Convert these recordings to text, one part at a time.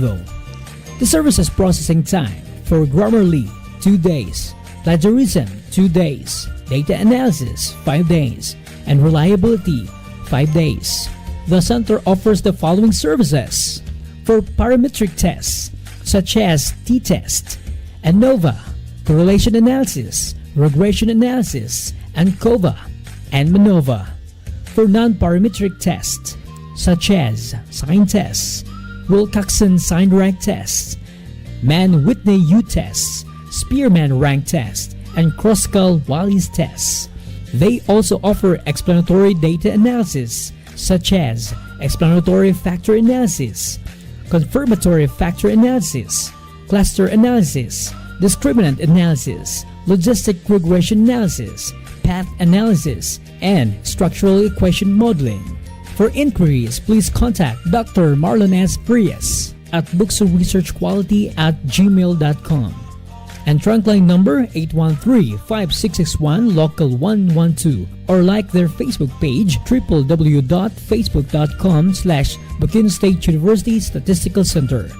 level. The service's processing time for Grammarly 2 days, plagiarism 2 days, data analysis 5 days, and reliability 5 days. The center offers the following services for parametric tests such as t-test, ANOVA, correlation analysis, regression analysis, ANCOVA, and MANOVA. For non-parametric tests such as sign tests, Wilcoxon sign rank tests, Mann-Whitney U tests, Spearman rank test, and Kroskal-Wallis tests. They also offer explanatory data analysis such as explanatory factor analysis, confirmatory factor analysis, cluster analysis, discriminant analysis, logistic regression analysis, path analysis, and structural equation modeling. For inquiries, please contact Dr. Marlon S. Frias at BukSU-dxBU@gmail.com and trunk line number 813-5661 local 112, or like their Facebook page www.facebook.com/Bukidnon State University Statistical Center.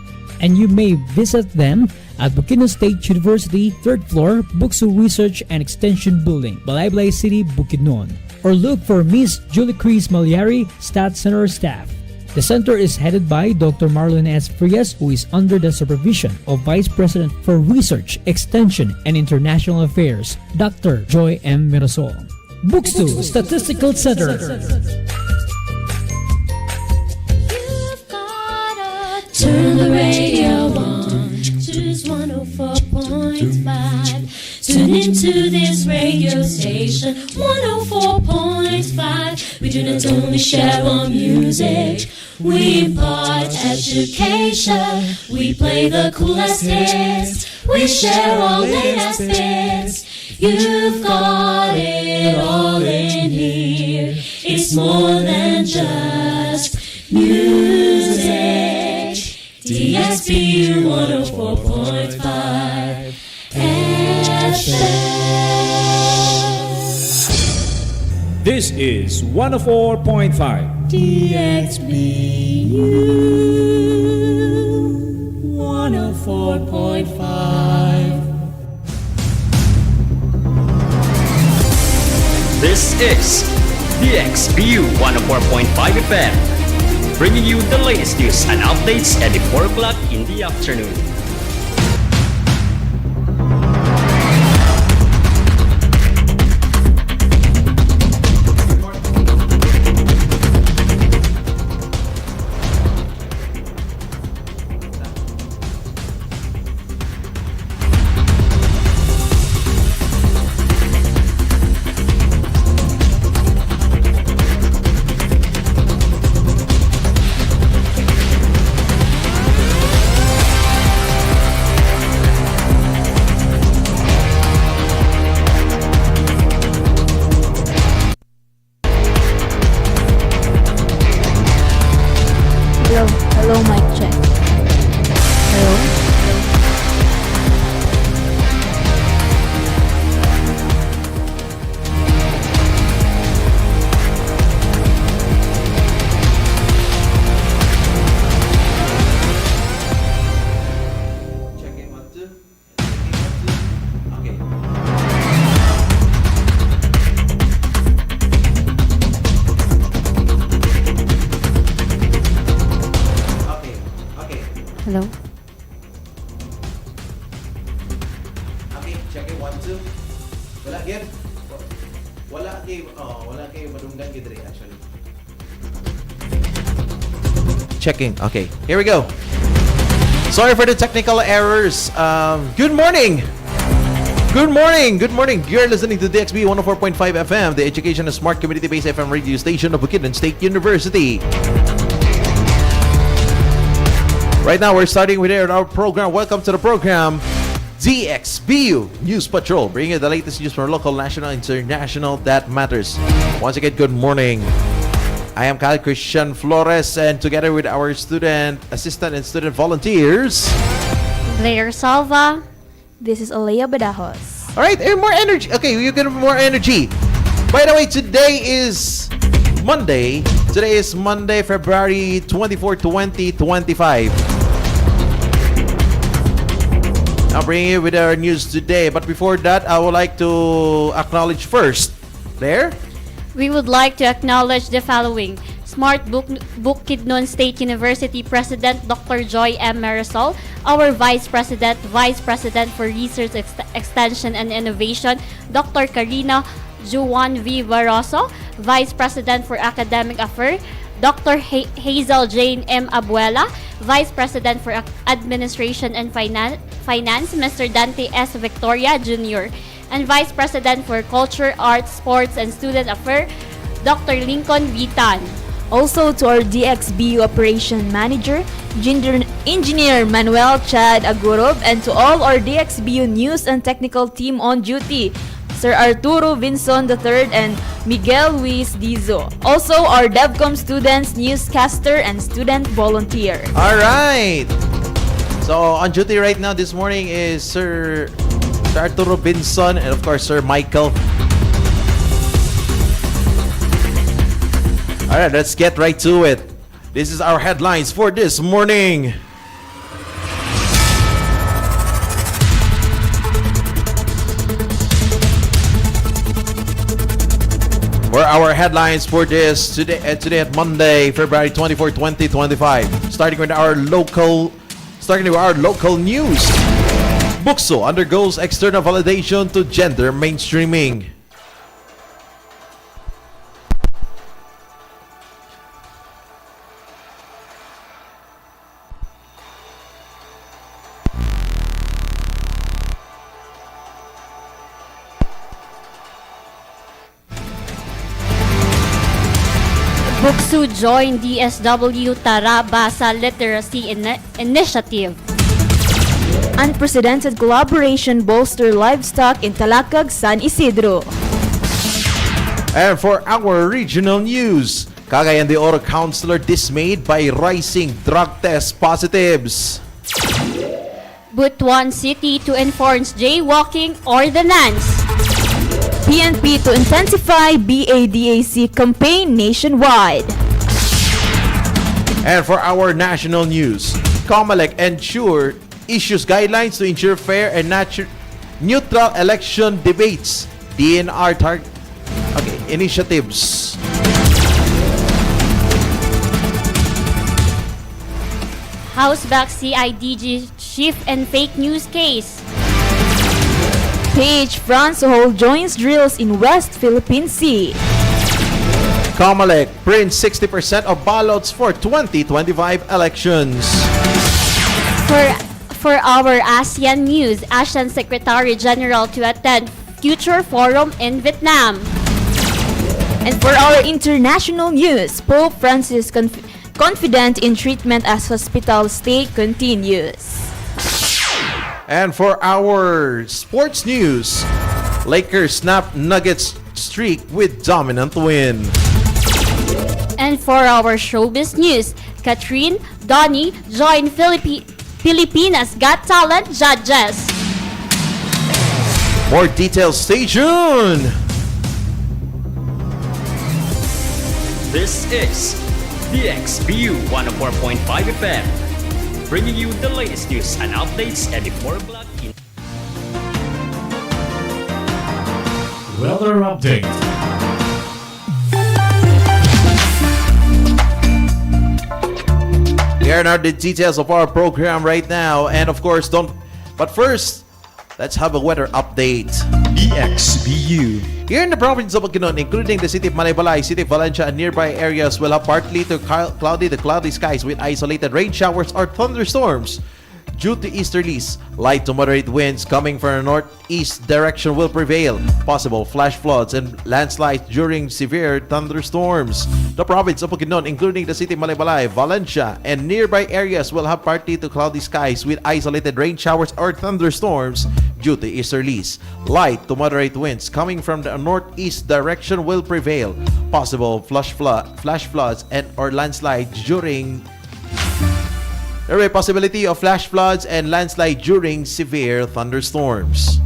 And you may visit them at Bukidnon State University, 3rd floor, BukSU Research and Extension Building, Balay City, Bukidnon. Or look for Miss Julie Cris Malyari, Stat Center staff. The center is headed by Dr. Marlon S. Frias, who is under the supervision of Vice President for Research, Extension, and International Affairs, Dr. Joy M. Mirasol. BukSU Statistical Center. Turn the radio on, choose 104.5. Tune into this radio station, 104.5. We do not only share our music, we impart education. We play the coolest hits, we share our latest bits. You've got it all in here. It's more than just music. DXBU 104.5 FM. This is 104.5 DXBU 104.5. This is DXBU 104.5 FM, bringing you the latest news and updates at 4 o'clock in the afternoon. Hello, mic check. Hello? Check in 1 2. Okay. Hello? Okay, check it 1 2. Wala gyud. Wala kay madunggan gyud diri actually. Checking. Okay, here we go. Sorry for the technical errors. Good morning. Good morning. You're listening to DXB 104.5 FM, the education and smart community-based FM radio station of Bukidnon State University. Right now, we're starting with our program. Welcome to the program, DXBU News Patrol, bringing you the latest news from local, national, international that matters. Once again, good morning. I am Kyle Christian Flores, and together with our student assistant and student volunteers, Blair Salva. This is Alea Badajos. all right, more energy. Okay, you get more energy. By the way, today is Monday. Today is Monday, February 24, 2025. I'll bring you with our news today. But before that, I would like to acknowledge first. There? We would like to acknowledge the following. Smart Bukidnon State University President Dr. Joy M. Marisol, our Vice President for Research Extension and Innovation, Dr. Karina Juan V. Barroso, Vice President for Academic Affairs, Dr. Hazel Jane M. Abuela, Vice President for Administration and Finance, Mr. Dante S. Victoria Jr., and Vice President for Culture, Arts, Sports, and Student Affairs, Dr. Lincoln Vitan. Also to our DXBU Operation Manager, Engineer Manuel Chad Agurob, and to all our DXBU News and Technical Team on duty, Sir Arturo Vinson III and Miguel Luis Dizo. Also our DevCom students, newscaster, and student volunteer. Alright! So on duty right now this morning is Sir Arturo Vinson and of course Sir Michael. Alright, let's get right to it. This is our headlines for this morning. For our headlines for this today at Monday, February 24, 2025. Starting with our local news. BukSU undergoes external validation to gender mainstreaming. BukSU joined DSW Tara Basa Literacy Initiative. Unprecedented collaboration bolster livestock in Talakag, San Isidro. And for our regional news, Cagayan de Oro councilor dismayed by rising drug test positives. Butuan City to enforce jaywalking ordinance. PNP to intensify BADAC campaign nationwide. And for our national news, COMELEC issues guidelines to ensure fair and neutral election debates. DNR initiatives. House back CIDG chief and fake news case. Page France joins drills in West Philippine Sea. COMELEC prints 60% of ballots for 2025 elections. For our ASEAN news, ASEAN Secretary General to attend Future Forum in Vietnam. And for our international news, Pope Francis confident in treatment as hospital stay continues. And for our sports news, Lakers snap Nuggets streak with dominant win. And for our showbiz news, Catherine Donnie join Filipinas Got Talent judges. More details, stay tuned. This is DXBU 104.5 FM, bringing you the latest news and updates at the 4 o'clock in Weather update. Here are the details of our program right now, and of course, but first, let's have a weather update. BukSU. Here in the province of Bukidnon, including the city of Malaybalay, city of Valencia, and nearby areas, will have partly to cloudy skies with isolated rain showers or thunderstorms. Due to easterlies, light to moderate winds coming from the northeast direction will prevail. Possible flash floods and landslides during severe thunderstorms. The province of Bukidnon, including the city of Malaybalay, Valencia, and nearby areas, will have partly to cloudy skies with isolated rain showers or thunderstorms. Due to easterlies, light to moderate winds coming from the northeast direction will prevail. Possible flash floods and or landslides during There is a possibility of flash floods and landslide during severe thunderstorms.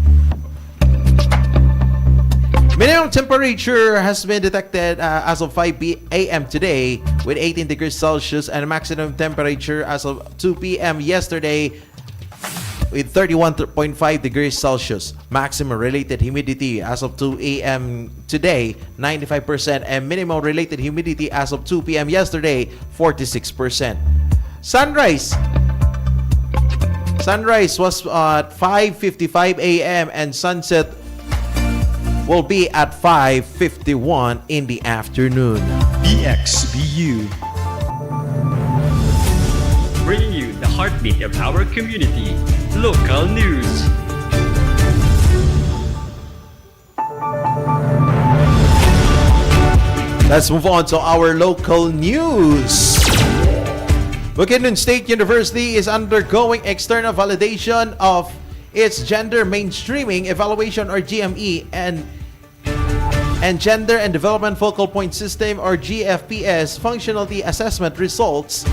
Minimum temperature has been detected as of 5 a.m. today with 18 degrees Celsius, and maximum temperature as of 2 p.m. yesterday with 31.5 degrees Celsius. Maximum related humidity as of 2 a.m. today, 95%, and minimum related humidity as of 2 p.m. yesterday, 46%. Sunrise was at 5:55 a.m. and sunset will be at 5:51 in the afternoon. BukSU. Bringing you the heartbeat of our community. Local news. Let's move on to our local news. Bukidnon State University is undergoing external validation of its Gender Mainstreaming Evaluation or GME and Gender and Development Focal Point System or GFPS Functionality Assessment results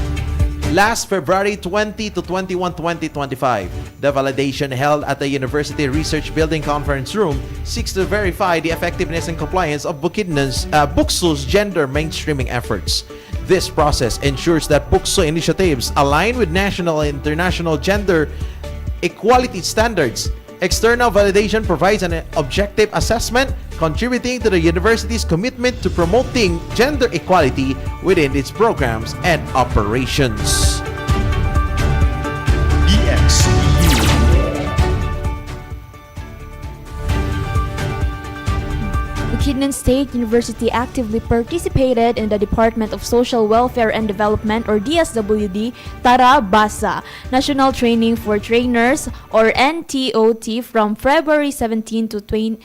last February 20 to 21, 2025. The validation held at the University Research Building Conference Room seeks to verify the effectiveness and compliance of BukSU's gender mainstreaming efforts. This process ensures that BukSU initiatives align with national and international gender equality standards. External validation provides an objective assessment contributing to the university's commitment to promoting gender equality within its programs and operations. BukSU. Bukidnon State University actively participated in the Department of Social Welfare and Development or DSWD Tara Basa National Training for Trainers or NTOT from February 17 to 21,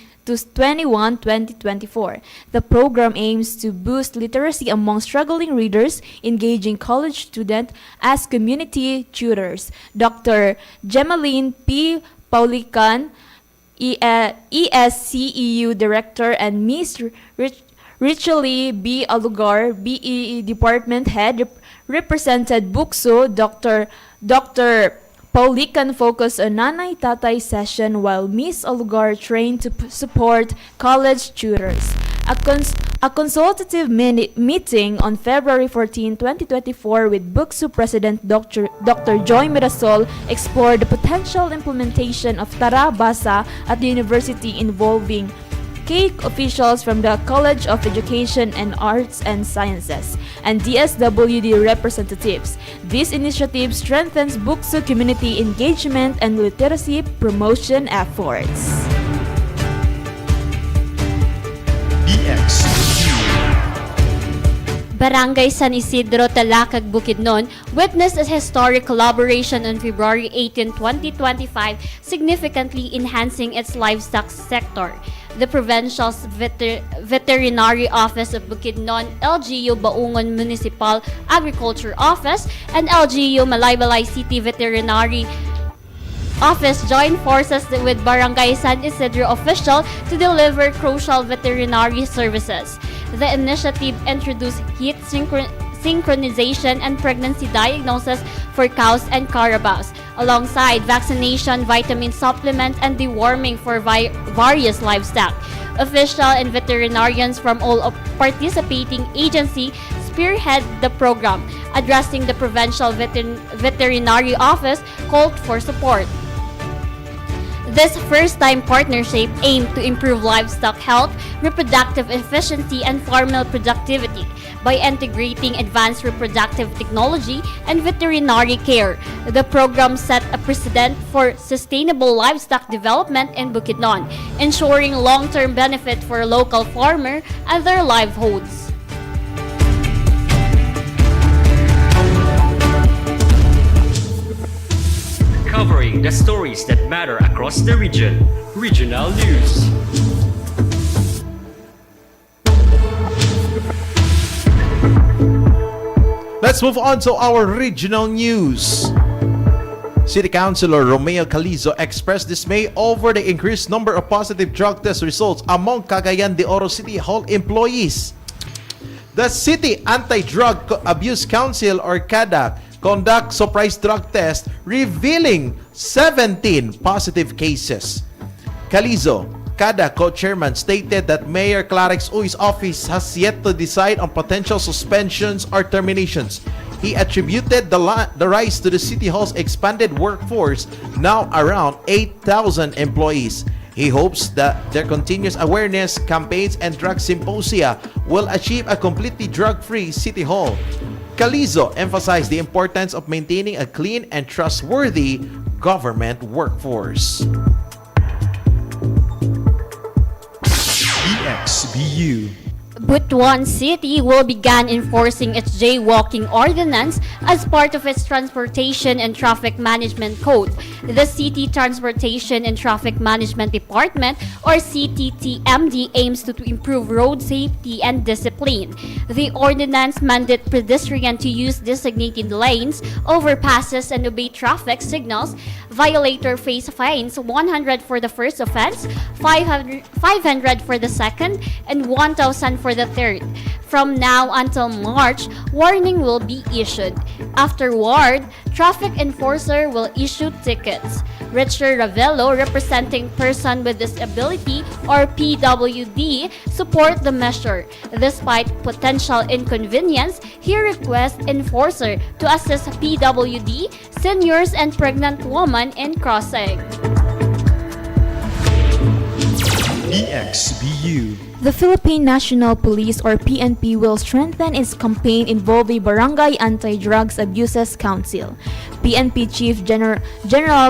2024. The program aims to boost literacy among struggling readers, engaging college students as community tutors. Dr. Gemaline P. Paulican, ESCEU Director, and Ms. Richely B. Alugar, BE Department Head, represented BukSU. Dr. Paulican focused on nanay-tatay session while Ms. Alugar trained to support college tutors. A consultative meeting on February 14, 2024 with BukSU President Dr. Joy Mirasol explored the potential implementation of Tara Basa at the university involving key officials from the College of Education and Arts and Sciences and DSWD representatives. This initiative strengthens BukSU community engagement and literacy promotion efforts. BukSU. Barangay San Isidro, Talakag, Bukidnon witnessed a historic collaboration on February 18, 2025, significantly enhancing its livestock sector. The Provincial Veterinary Office of Bukidnon, LGU Baungon Municipal Agriculture Office, and LGU Malaybalay City Veterinary Office joined forces with Barangay San Isidro official to deliver crucial veterinary services. The initiative introduced heat synchronization and pregnancy diagnosis for cows and carabaos, alongside vaccination, vitamin supplement, and deworming for various livestock. Official and veterinarians from all participating agencies spearhead the program, addressing the Provincial Veterinary Office called for support. This first-time partnership aimed to improve livestock health, reproductive efficiency, and farmer productivity by integrating advanced reproductive technology and veterinary care. The program set a precedent for sustainable livestock development in Bukidnon, ensuring long-term benefit for local farmers and their livelihoods. Covering the stories that matter across the region. Regional news. Let's move on to our regional news. City Councilor Romeo Calizo expressed dismay over the increased number of positive drug test results among Cagayan de Oro City Hall employees. The City Anti-Drug Abuse Council or CADAC conduct surprise drug test revealing 17 positive cases. Calizo, CADAC co-chairman, stated that Mayor Clarix Uy's office has yet to decide on potential suspensions or terminations. He attributed the rise to the City Hall's expanded workforce, now around 8,000 employees. He hopes that their continuous awareness campaigns and drug symposia will achieve a completely drug-free City Hall. Calizo emphasized the importance of maintaining a clean and trustworthy government workforce. BukSU. Butuan City will begin enforcing its jaywalking ordinance as part of its Transportation and Traffic Management Code. The City Transportation and Traffic Management Department, or CTTMD, aims to improve road safety and discipline. The ordinance mandates pedestrians to use designated lanes, overpasses, and obey traffic signals. Violator face fines 100 for the first offense, 500 for the second, and 1,000 for the third. From now until March, warning will be issued. Afterward, traffic enforcer will issue tickets. Richard Ravello, representing Person with Disability or PWD, support the measure. Despite potential inconvenience, he requests enforcer to assist PWD, seniors, and pregnant women in crossing. BukSU. The Philippine National Police or PNP will strengthen its campaign involving Barangay Anti-Drugs Abuses Council. PNP Chief General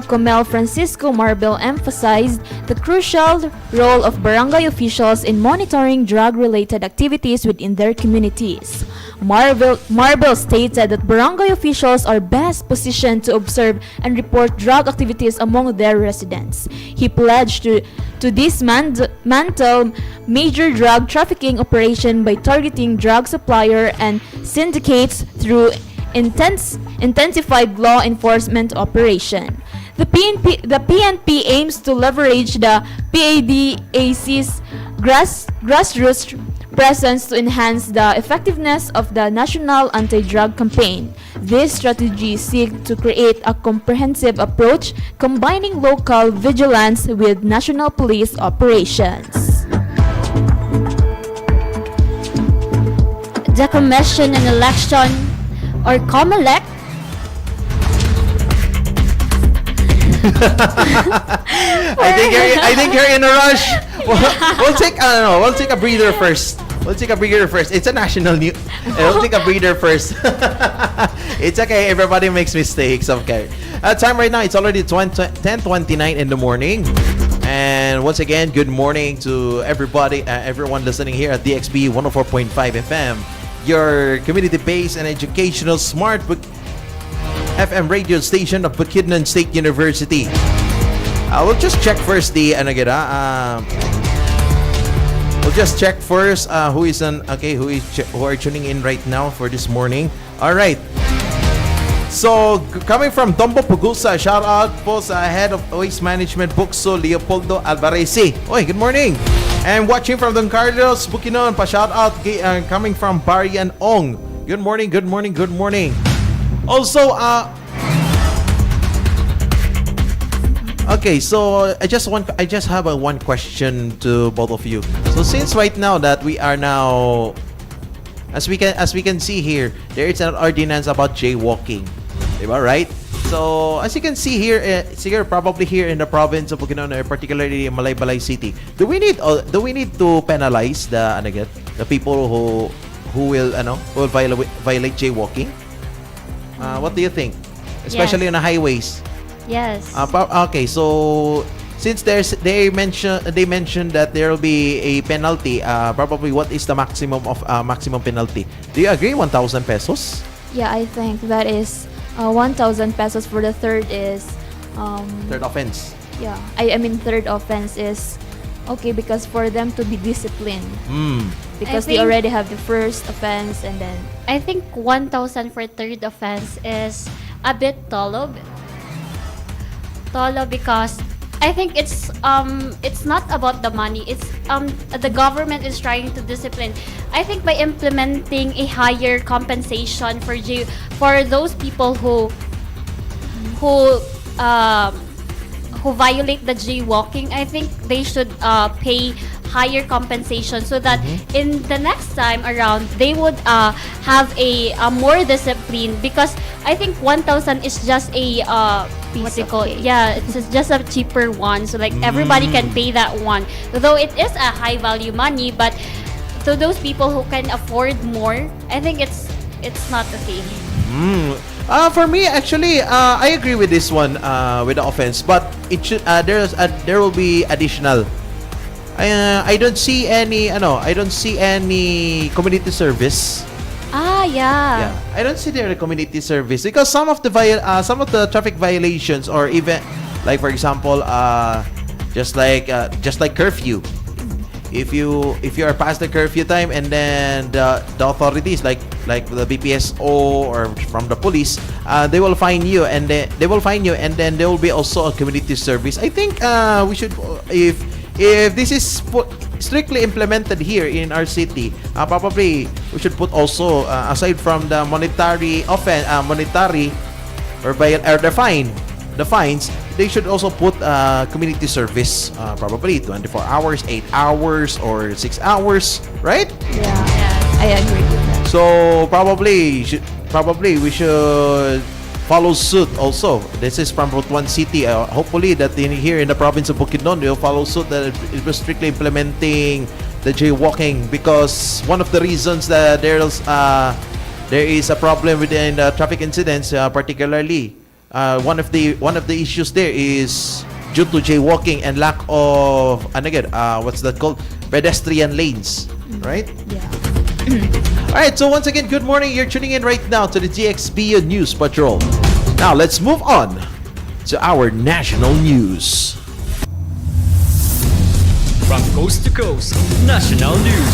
Comel Francisco Marbel emphasized the crucial role of barangay officials in monitoring drug-related activities within their communities. Marbel stated that barangay officials are best positioned to observe and report drug activities among their residents. He pledged to dismantle major drug trafficking operation by targeting drug supplier and syndicates through intensified law enforcement operation. The PNP aims to leverage the PADAC's grassroots presence to enhance the effectiveness of the national anti-drug campaign. This strategy seeks to create a comprehensive approach combining local vigilance with national police operations. The Commission on Election, or COMELEC, I think you're in a rush. We'll take a breather first. It's a national news. We'll take a breather first. It's okay. Everybody makes mistakes. Okay. Time right now, it's already 10:29 in the morning. And once again, good morning to everybody, everyone listening here at DXB 104.5 FM, your community-based and educational smart FM radio station of Bukidnon State University. We'll just check first we'll just check first who are tuning in right now for this morning. All right. So, coming from Tombo Pugusa, shout out po sa Head of Waste Management BukSU, Leopoldo Alvarezi. Oy, good morning. And watching from Don Carlos, Bukidnon, pa shout out coming from Barian Ong. Good morning. Also, okay, so I just have one question to both of you. So since right now that we are now, as we can see here, there is an ordinance about jaywalking, diba, right? So as you can see here, probably here in the province of Bukidnon, particularly in Malaybalay City, do we need to penalize the people who will violate jaywalking? What do you think? Especially on the highways. yes. Okay, so since they mentioned that there will be a penalty, probably what is the maximum penalty? Do you agree? 1,000 pesos? Yeah, I think that is 1,000 pesos for the third is Third offense. yeah. I mean third offense is okay because for them to be disciplined. Because they think- already have the first offense and then I think 1,000 for third offense is a bit tolo because I think it's not about the money. It's the government is trying to discipline. I think by implementing a higher compensation for those people who violate the jaywalking, I think they should pay higher compensation so that in the next time around they would have a more discipline, because I think 1,000 is just a what they call it? Yeah, it's just a cheaper one, so like everybody can pay that one, though it is a high value money. But to those people who can afford more, I think it's not okay. For me, actually, I agree with this one, with the offense, but it should there will be additional. I don't see any community service. Yeah. I don't see there a community service because some of the traffic violations, or even like for example, just like curfew. If you are past the curfew time, and then the authorities like the BPSO or from the police, they will fine you, and then there will be also a community service. I think we should, if this is strictly implemented here in our city, probably we should put also, aside from the monetary offense, or the fines, they should also put community service, probably 24 hours, 8 hours, or 6 hours, right? Yeah, I agree with that. So probably we should follow suit also. This is from Butuan City. Hopefully that here in the province of Bukidnon, they'll follow suit that it was strictly implementing the jaywalking, because one of the reasons that there is a problem within the traffic incidents, particularly one of the issues there is due to jaywalking and lack of what's that called, pedestrian lanes, right? Yeah. Alright, so once again, good morning. You're tuning in right now to the DXBU News Patrol. Now, let's move on to our national news. From coast to coast, national news.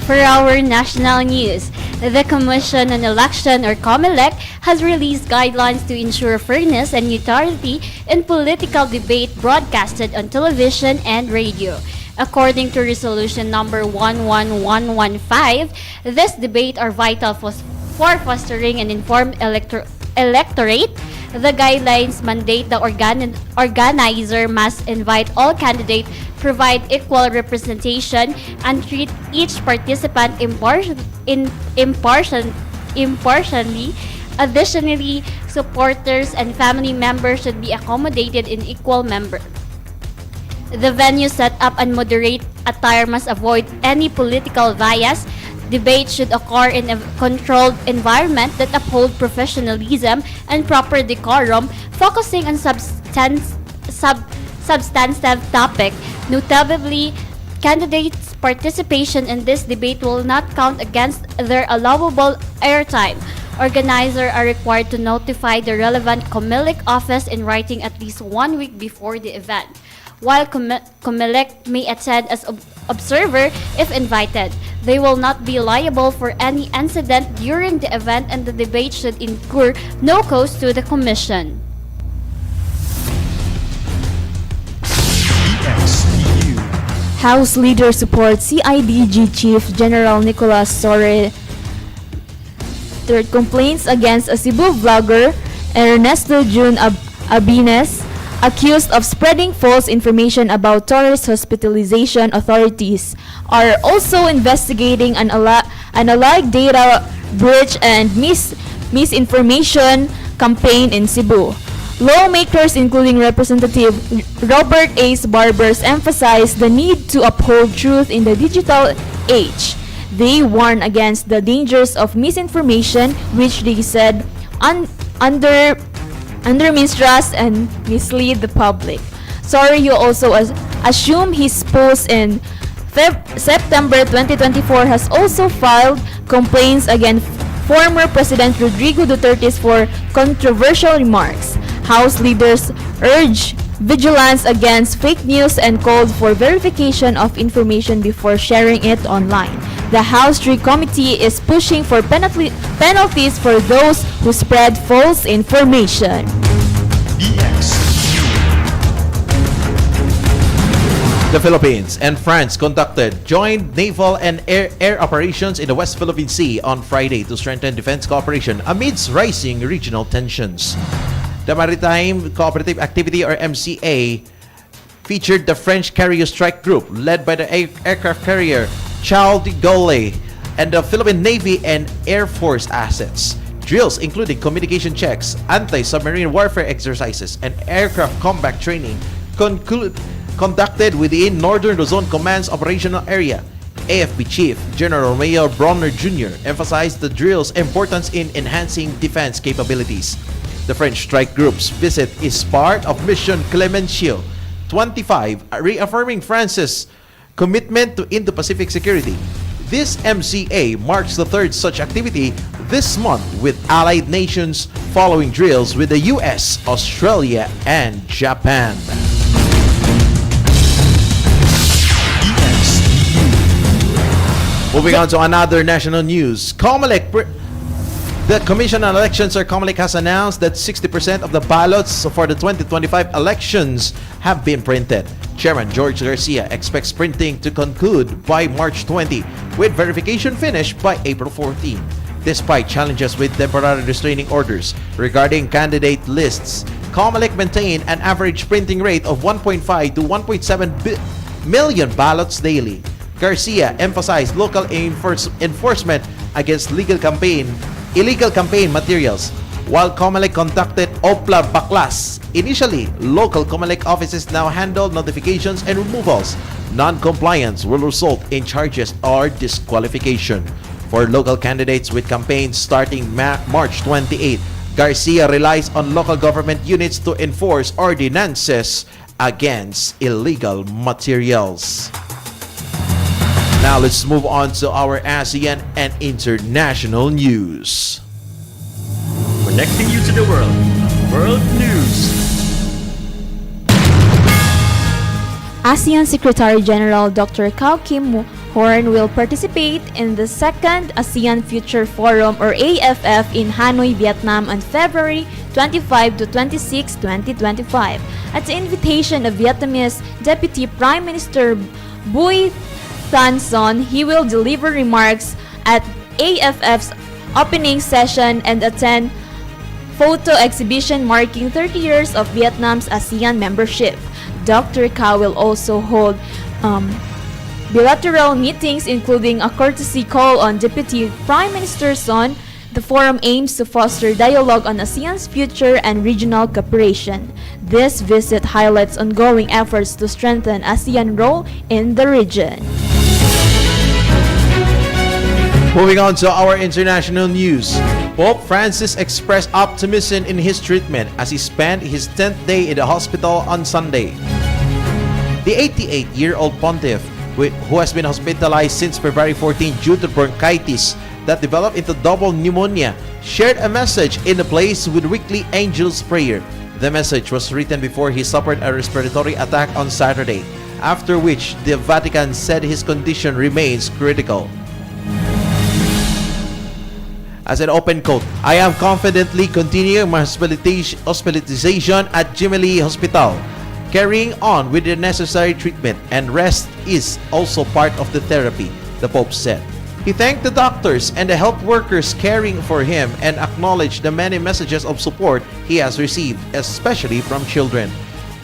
For our national news, the Commission on Election, or COMELEC, has released guidelines to ensure fairness and neutrality in political debate broadcasted on television and radio. According to Resolution number 11115, this debate are vital for fostering an informed electorate. The guidelines mandate the organizer must invite all candidates, provide equal representation, and treat each participant impartially. Additionally, supporters and family members should be accommodated in equal measure. The venue set up and moderate attire must avoid any political bias. Debate should occur in a controlled environment that uphold professionalism and proper decorum, focusing on substantive topic. Notably, candidates' participation in this debate will not count against their allowable airtime. Organizers are required to notify the relevant COMELEC office in writing at least 1 week before the event. While COMELEC may attend as observer if invited, they will not be liable for any incident during the event, and the debate should incur no cost to the Commission. BukSU. House Leader supports CIDG Chief General Nicolas Torre. Third complaints against a Cebu vlogger, Ernesto June Abines, accused of spreading false information about Torres hospitalization. Authorities are also investigating an alleged data breach and misinformation campaign in Cebu. Lawmakers, including Representative Robert A. Barbers, emphasized the need to uphold truth in the digital age. They warn against the dangers of misinformation, which they said undermines trust and mislead the public. Sorio also assumed his post in September 2024 has also filed complaints against former President Rodrigo Duterte for controversial remarks. House leaders urged vigilance against fake news and called for verification of information before sharing it online. The House Tree Committee is pushing for penalties for those who spread false information. BukSU. The Philippines and France conducted joint naval and air operations in the West Philippine Sea on Friday to strengthen defense cooperation amidst rising regional tensions. The Maritime Cooperative Activity or MCA featured the French carrier strike group led by the aircraft carrier Charles de Gaulle and the Philippine Navy and Air Force assets. Drills including communication checks, anti-submarine warfare exercises, and aircraft combat training conducted within Northern Luzon Command's operational area. AFP Chief General Mayor Bronner Jr. emphasized the drill's importance in enhancing defense capabilities. The French strike group's visit is part of Mission Clemenceau 25, reaffirming France's commitment to Indo-Pacific security. This MCA marks the third such activity this month with allied nations following drills with the US, Australia, and Japan. Moving on to another national news. The Commission on Elections or COMELEC has announced that 60% of the ballots for the 2025 elections have been printed. Chairman George Garcia expects printing to conclude by March 20, with verification finished by April 14. Despite challenges with temporary restraining orders regarding candidate lists, COMELEC maintained an average printing rate of 1.5 to 1.7 million ballots daily. Garcia emphasized local enforcement against illegal campaign materials, while COMELEC conducted Opla Baklas. Initially, local COMELEC offices now handle notifications and removals. Non-compliance will result in charges or disqualification. For local candidates with campaigns starting March 28, Garcia relies on local government units to enforce ordinances against illegal materials. Now let's move on to our ASEAN and international news. Connecting you to the world. World news. ASEAN Secretary General Dr. Kao Kim Horn will participate in the second ASEAN Future Forum or AFF in Hanoi, Vietnam on February 25 to 26, 2025. At the invitation of Vietnamese Deputy Prime Minister Bui Thanh Son, he will deliver remarks at AFF's opening session and attend photo exhibition marking 30 years of Vietnam's ASEAN membership. Dr. Kao will also hold bilateral meetings, including a courtesy call on Deputy Prime Minister Son. The forum aims to foster dialogue on ASEAN's future and regional cooperation. This visit highlights ongoing efforts to strengthen ASEAN role in the region. Moving on to our international news. Pope Francis expressed optimism in his treatment as he spent his 10th day in the hospital on Sunday. The 88-year-old pontiff, who has been hospitalized since February 14 due to bronchitis that developed into double pneumonia, shared a message in the place with weekly Angel's Prayer. The message was written before he suffered a respiratory attack on Saturday, after which the Vatican said his condition remains critical. As an open quote, "I am confidently continuing my hospitalization at Gemelli Hospital, carrying on with the necessary treatment, and rest is also part of the therapy," the Pope said. He thanked the doctors and the health workers caring for him and acknowledged the many messages of support he has received, especially from children.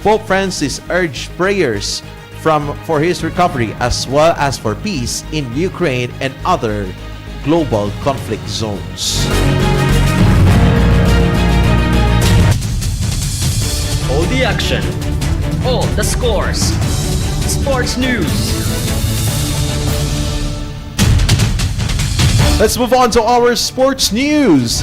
Pope Francis urged prayers for his recovery as well as for peace in Ukraine and other global conflict zones. All the action, all the scores, sports news. Let's move on to our sports news.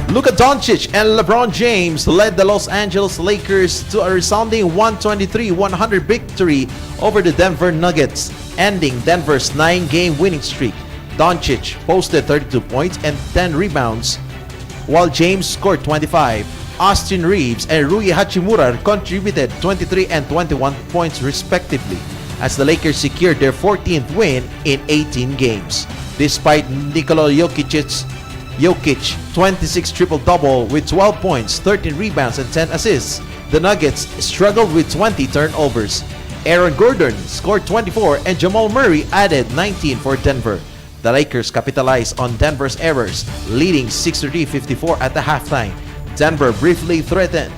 Luka Doncic and LeBron James led the Los Angeles Lakers to a resounding 123-100 victory over the Denver Nuggets, ending Denver's 9-game winning streak. Doncic posted 32 points and 10 rebounds, while James scored 25. Austin Reeves and Rui Hachimura contributed 23 and 21 points respectively, as the Lakers secured their 14th win in 18 games. Despite Nikola Jokic's 26 triple-double with 12 points, 13 rebounds, and 10 assists, the Nuggets struggled with 20 turnovers. Aaron Gordon scored 24 and Jamal Murray added 19 for Denver. The Lakers capitalized on Denver's errors, leading 63-54 at the halftime. Denver briefly threatened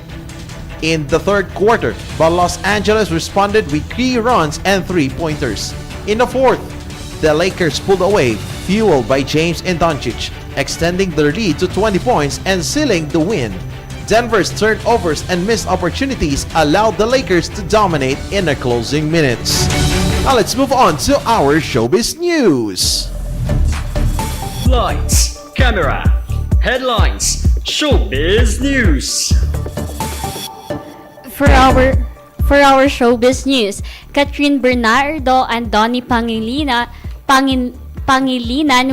in the third quarter, but Los Angeles responded with 3 runs and 3-pointers. In the fourth, the Lakers pulled away, fueled by James and Doncic, extending the lead to 20 points and sealing the win. Denver's turnovers and missed opportunities allowed the Lakers to dominate in the closing minutes. Now let's move on to our showbiz news. Lights, camera, headlines, showbiz news. For our showbiz news, Catherine Bernardo and Donnie Pangilinan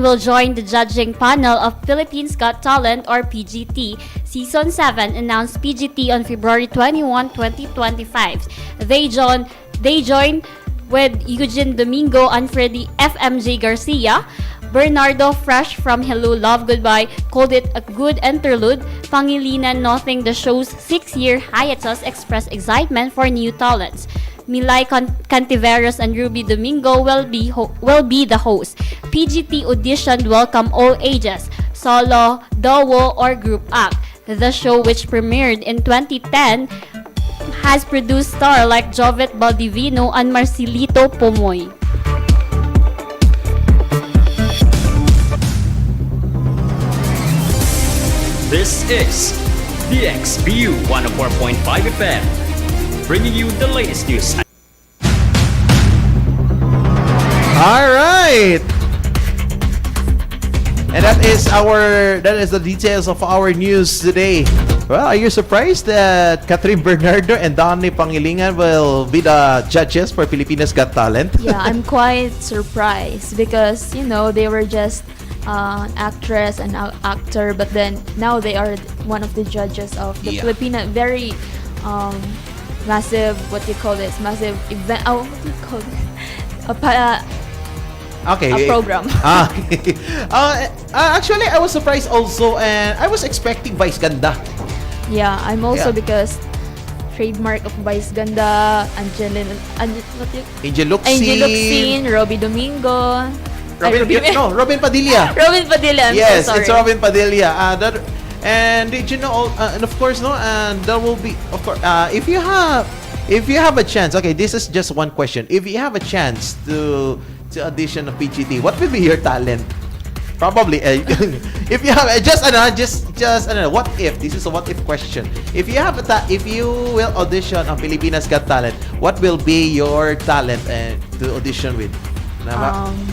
will join the judging panel of Philippines Got Talent or PGT. Season 7 announced PGT on February 21, 2025. They join with Eugene Domingo and Freddie FMJ Garcia. Bernardo, fresh from Hello Love Goodbye, called it a good interlude. Pangilinan, noting the show's 6-year hiatus, expressed excitement for new talents. Milay Cantiveros and Ruby Domingo will be the hosts. PGT auditioned welcome all ages, solo, duo, or group act. The show, which premiered in 2010, has produced stars like Jovet Baldivino and Marcelito Pomoy. This is BukSU 104.5 FM, bringing you the latest news. All right. And that is the details of our news today. Well, are you surprised that Catherine Bernardo and Donnie Pangilinan will be the judges for Filipinas Got Talent? Yeah, I'm quite surprised because, they were just an actress and actor, but then now they are one of the judges of the Filipina very massive, massive event. Oh, what do you call it? A program. Okay. Actually, I was surprised also, and I was expecting Vice Ganda. Yeah, I'm also because trademark of Vice Ganda, Angel Luxin, Robbie Domingo. Robin Padilla. Robin Padilla. Yes, so sorry. it's Robin Padilla. And did you know? And of course, no. And there will be, of course, if you have a chance. Okay, this is just one question. If you have a chance to audition of PGT, what will be your talent? Probably, if you have what if? This is a what if question. If you will audition on Filipinas Got Talent, what will be your talent to audition with?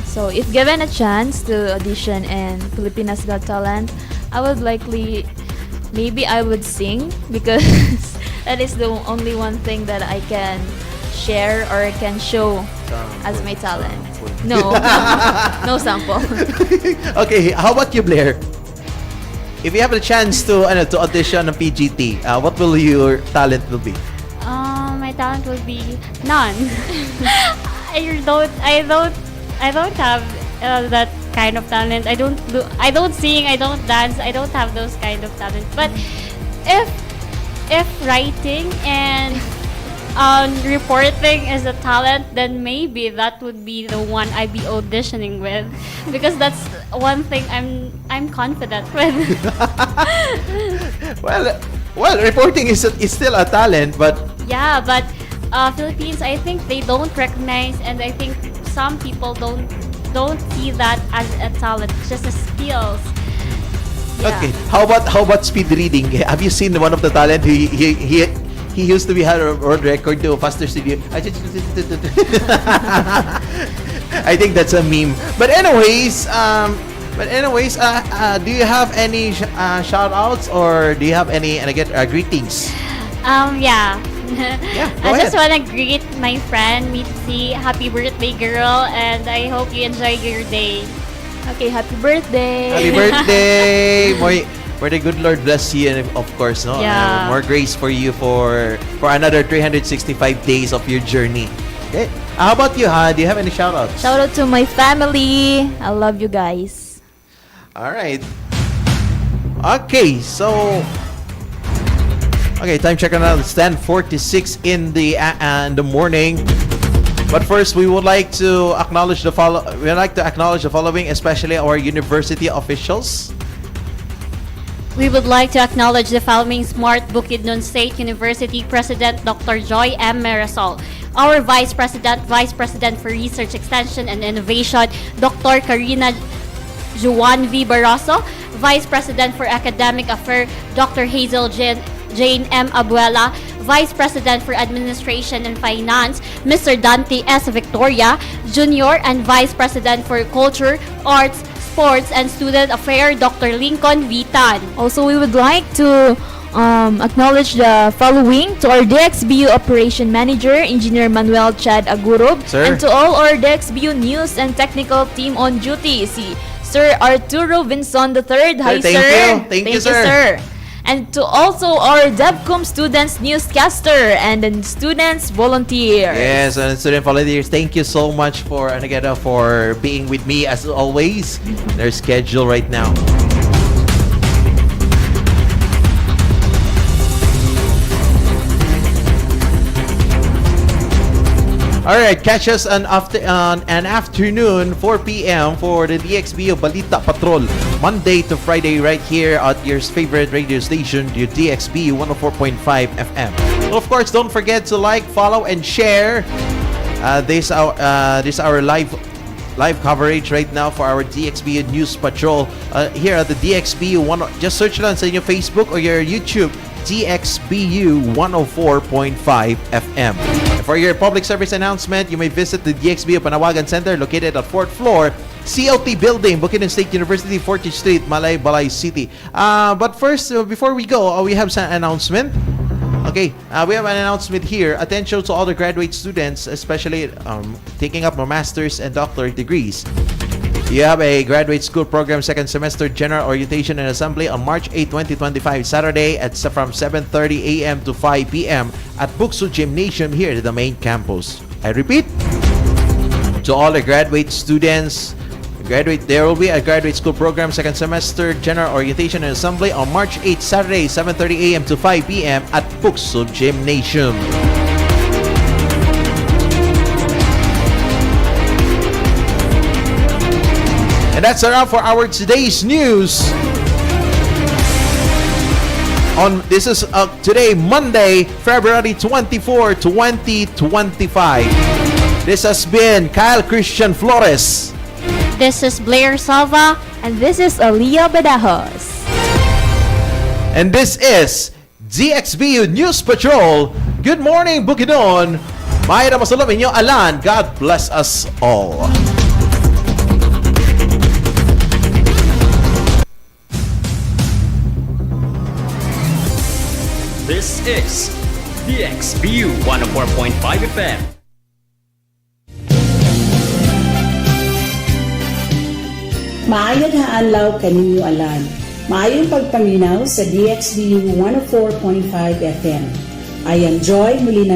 So if given a chance to audition in Filipinas Got Talent, I would maybe I would sing because that is the only one thing that I can share or can show as my talent. No, no sample. Okay, how about you, Blair? If you have a chance to audition on PGT, what will your talent will be? My talent will be none. I don't have that kind of talent. I don't sing, I don't dance, I don't have those kind of talent. But if writing and reporting is a talent, then maybe that would be the one I'd be auditioning with, because that's one thing I'm confident with. Well, reporting is still a talent, but yeah, but Philippines, I think they don't recognize, and I think some people don't see that as a talent, it's just a skills. Yeah. Okay, how about speed reading? Have you seen one of the talent? He used to be had a world record to faster speed. I think that's a meme. But anyways, do you have any shout outs, or do you have any greetings? Yeah. Go I just ahead. want to greet my friend Mitzi. Happy birthday, girl, and I hope you enjoy your day. Okay, happy birthday. Happy birthday! May the good Lord bless you, and of course, more grace for you for another 365 days of your journey. Okay. How about you, Do you have any shout outs? Shout out to my family. I love you guys. All right. Okay, so time check now. It's 10:46 in the morning. But first, we would like to acknowledge the following, especially our university officials. We would like to acknowledge the following Smart Bukidnon State University President Dr. Joy M. Marisol, our Vice President for Research Extension and Innovation, Dr. Karina Juan V. Barroso, Vice President for Academic Affairs, Dr. Hazel Jane M. Abuela, Vice President for Administration and Finance, Mr. Dante S. Victoria, Junior and Vice President for Culture, Arts, Sports, and Student Affairs, Dr. Lincoln V. Tan. Also, we would like to acknowledge the following to our DXBU Operation Manager, Engineer Manuel Chad Agurob, Sir. and to all our DXBU News and Technical Team on duty, si Sir Arturo Vinson III. Hi, Thank sir. you. Thank you, sir. And to also our DevCom students, newscaster, and then students, volunteers. Yes, and student volunteers, thank you so much for for being with me as always. Their schedule right now. All right, catch us on an afternoon 4 p.m. for the DXBU Balita Patrol, Monday to Friday, right here at your favorite radio station, the DXBU 104.5 FM. Well, of course, don't forget to like, follow, and share this our live coverage right now for our DXBU News Patrol here at the DXBU just search lang sa inyong Facebook or your YouTube, DXBU 104.5 FM. For your public service announcement, you may visit the DXBU Panawagan Center located at 4th floor, COT Building, Bukidnon State University, 40th Street, Balay City. But first, before we go, we have some announcement. Okay, we have an announcement here. Attention to all the graduate students, especially taking up more master's and doctorate degrees. You have a graduate school program second semester general orientation and assembly on March 8, 2025, Saturday from 7:30 a.m. to 5 p.m. at BukSU Gymnasium here at the main campus. I repeat, to all the graduate students, there will be a graduate school program second semester general orientation and assembly on March 8, Saturday, 7:30 a.m. to 5 p.m. at BukSU Gymnasium. And that's a wrap for our today's news. This is today, Monday, February 24, 2025. This has been Kyle Christian Flores. This is Blair Salva. And this is Aliyah Badajos. And this is DXBU News Patrol. Good morning, Bukidnon. Mayra masulom inyo alan. God bless us all. This is DXBU 104.5 FM. Maayong haanlaw kaninyo alan. Maayong pagpaminaw sa DXBU 104.5 FM. I am Joy, muli na